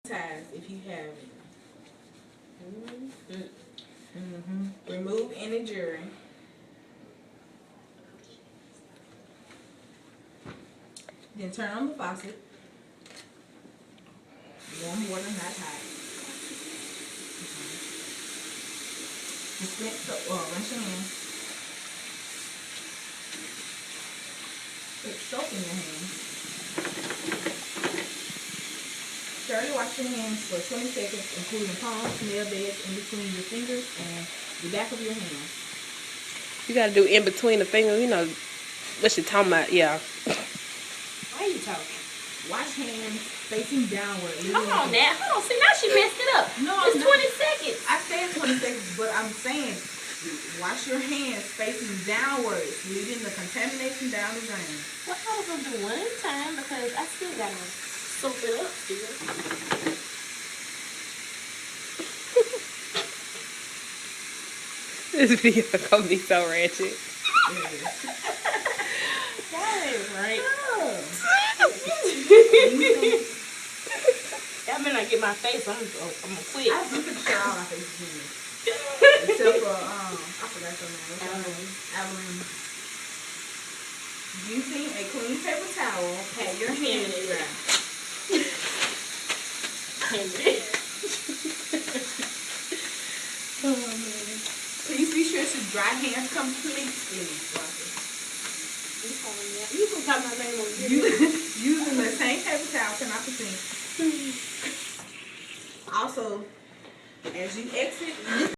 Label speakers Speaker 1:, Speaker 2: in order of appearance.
Speaker 1: ties if you have any. Remove any jewelry. Then turn on the faucet. Warm water, not hot. Rinse your hands. Put soap in your hands. Thoroughly wash your hands for 20 seconds, including palms, nail beds, in between your fingers, and the back of your hands.
Speaker 2: You gotta do in between the fingers, you know what she talking about, yeah.
Speaker 3: Why are you talking?
Speaker 1: Wash hands facing downward.
Speaker 3: Hold on now. Hold on. See, now she messed it up.
Speaker 1: No,
Speaker 3: it's 20 seconds.
Speaker 1: I said 20 seconds, but I'm saying wash your hands facing downwards, leading the contamination down the drain.
Speaker 3: Well, I was going to do one at a time because I still got to soak it up still.
Speaker 2: This video gonna be so ratchet.
Speaker 3: That ain't right. Y'all better not get my face. I'm gonna quit.
Speaker 1: I do put shit all my face again. Except for, I forgot your name. Avalon. Using a clean paper towel, pat your hands dry.
Speaker 3: Oh, man.
Speaker 1: Please be sure to dry hands completely.
Speaker 3: You can call my name on video.
Speaker 1: Using the same paper towel, turn off the sink. Also, as you exit,